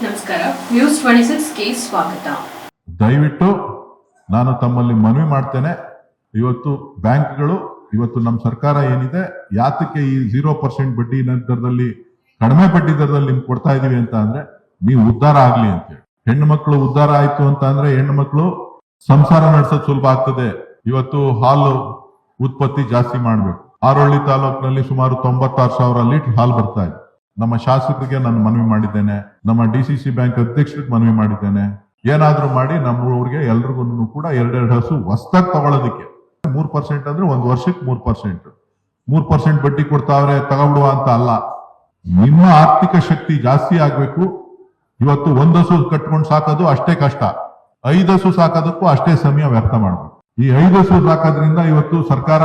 ನಮಸ್ಕಾರ, ನ್ಯೂಸ್ 26ಗೆ ಸ್ವಾಗತ. ದಯವಿಟ್ಟು ನಾನು ತಮ್ಮಲ್ಲಿ ಮನವಿ ಮಾಡ್ತೇನೆ, ಇವತ್ತು ಬ್ಯಾಂಕ್ಗಳು ಇವತ್ತು ನಮ್ಮ ಸರ್ಕಾರ ಏನಿದೆ ಯಾತಕ್ಕೆ ಈ 0% ಬಡ್ಡಿ ದರದಲ್ಲಿ ಕಡಿಮೆ ಬಡ್ಡಿ ದರದಲ್ಲಿ ನಿಮ್ಗೆ ಕೊಡ್ತಾ ಇದೀವಿ ಅಂತ ಅಂದ್ರೆ ನೀವು ಉದ್ಧಾರ ಆಗ್ಲಿ ಅಂತೇಳಿ. ಹೆಣ್ಣು ಮಕ್ಕಳು ಉದ್ಧಾರ ಆಯ್ತು ಅಂತ ಅಂದ್ರೆ ಹೆಣ್ಣು ಮಕ್ಕಳು ಸಂಸಾರ ನಡೆಸೋದು ಸುಲಭ ಆಗ್ತದೆ. ಇವತ್ತು ಹಾಲು ಉತ್ಪತ್ತಿ ಜಾಸ್ತಿ ಮಾಡ್ಬೇಕು. ಆರೋಳ್ಳಿ ತಾಲೂಕಿನಲ್ಲಿ ಸುಮಾರು 96,000 ಲೀಟರ್ ಹಾಲು ಬರ್ತಾ ಇದೆ. ನಮ್ಮ ಶಾಸಕರಿಗೆ ನಾನು ಮನವಿ ಮಾಡಿದ್ದೇನೆ, ನಮ್ಮ DCC ಬ್ಯಾಂಕ್ ಅಧ್ಯಕ್ಷರಿಗೆ ಮನವಿ ಮಾಡಿದ್ದೇನೆ, ಏನಾದ್ರೂ ಮಾಡಿ ನಮ್ಮ ಊರಿಗೆ ಎಲ್ರಿಗೂ ಕೂಡ 2 ಹಸು ಹೊಸದಾಗಿ ತಗೊಳ್ಳೋದಕ್ಕೆ 3% ಅಂದ್ರೆ ಒಂದು ವರ್ಷಕ್ಕೆ 3% ಬಡ್ಡಿ ಕೊಡ್ತಾವ್ರೆ ತಗೊಬಿಡುವ ಅಂತ ಅಲ್ಲ. ನಿಮ್ಮ ಆರ್ಥಿಕ ಶಕ್ತಿ ಜಾಸ್ತಿ ಆಗ್ಬೇಕು. ಇವತ್ತು 1 ಹಸು ಕಟ್ಕೊಂಡು ಸಾಕೋದು ಅಷ್ಟೇ ಕಷ್ಟ, 5 ಹಸು ಸಾಕೋದಕ್ಕೂ ಅಷ್ಟೇ ಸಮಯ ವ್ಯರ್ಥ ಮಾಡ್ಬೇಕು. ಈ 5 ಹಸು ಸಾಕೋದ್ರಿಂದ ಇವತ್ತು ಸರ್ಕಾರ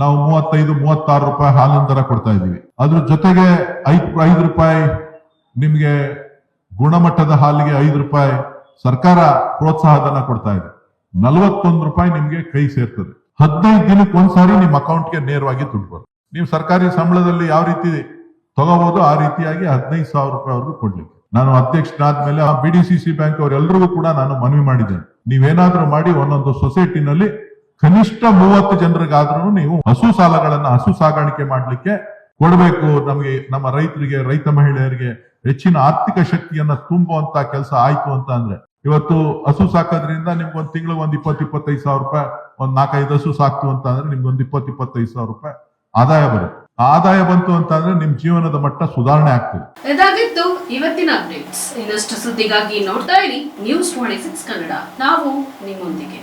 ನಾವು 35-36 ರೂಪಾಯಿ ಹಾಲಿನ ದರ ಕೊಡ್ತಾ ಇದೀವಿ. ಅದ್ರ ಜೊತೆಗೆ 5 ರೂಪಾಯಿ ನಿಮ್ಗೆ ಗುಣಮಟ್ಟದ ಹಾಲಿಗೆ 5 ರೂಪಾಯಿ ಸರ್ಕಾರ ಪ್ರೋತ್ಸಾಹಧನ ಕೊಡ್ತಾ ಇದೆ. 41 ರೂಪಾಯಿ ನಿಮ್ಗೆ ಕೈ ಸೇರ್ತದೆ. 15 ದಿನಕ್ಕೆ ಒಂದ್ಸಾರಿ ನಿಮ್ ಅಕೌಂಟ್ಗೆ ನೇರವಾಗಿ ದುಡ್ಡು ಬರುತ್ತೆ. ನೀವು ಸರ್ಕಾರಿ ಸಂಬಳದಲ್ಲಿ ಯಾವ ರೀತಿ ತಗೋಬಹುದು ಆ ರೀತಿಯಾಗಿ 15,000 ರೂಪಾಯಿವರೆಗೂ ಕೊಡ್ಲಿಕ್ಕೆ ನಾನು ಅಧ್ಯಕ್ಷನಾದ್ಮೇಲೆ BDCC ಬ್ಯಾಂಕ್ ಅವರೆಲ್ಲರಿಗೂ ಕೂಡ ನಾನು ಮನವಿ ಮಾಡಿದ್ದೇನೆ. ನೀವೇನಾದ್ರೂ ಮಾಡಿ ಒಂದೊಂದು ಸೊಸೈಟಿನಲ್ಲಿ ಕನಿಷ್ಠ 30 ಜನರಿಗಾದ್ರೂ ನೀವು ಹಸು ಸಾಲಗಳನ್ನ ಹಸು ಸಾಗಾಣಿಕೆ ಮಾಡ್ಲಿಕ್ಕೆ ಕೊಡಬೇಕು. ನಮಗೆ ನಮ್ಮ ರೈತರಿಗೆ, ರೈತ ಮಹಿಳೆಯರಿಗೆ ಹೆಚ್ಚಿನ ಆರ್ಥಿಕ ಶಕ್ತಿಯನ್ನ ತುಂಬುವಂತ ಕೆಲಸ ಆಯ್ತು ಅಂತ ಅಂದ್ರೆ ಇವತ್ತು ಹಸು ಸಾಕೋದ್ರಿಂದ ನಿಮ್ಗೆ ಒಂದ್ ತಿಂಗಳು 20-25,000 ರೂಪಾಯಿ, ಒಂದ್ 4-5 ಹಸು ಸಾಕ್ತು ಅಂತ ಅಂದ್ರೆ ನಿಮ್ಗೆ ಒಂದು 20-25,000 ರೂಪಾಯಿ ಆದಾಯ ಬರುತ್ತೆ. ಆದಾಯ ಬಂತು ಅಂತ ಅಂದ್ರೆ ನಿಮ್ ಜೀವನದ ಮಟ್ಟ ಸುಧಾರಣೆ ಆಗ್ತದೆ. ಇದಾಗಿತ್ತು ಇವತ್ತಿನ ಅಪ್ಡೇಟ್ಸ್. ಇನ್ನಷ್ಟು ಸುದ್ದಿಗಾಗಿ ನೋಡ್ತಾ ಇರಿ ನ್ಯೂಸ್ 26 ಕನ್ನಡ. ನಾವು ನಿಮ್ಮೊಂದಿಗೆ.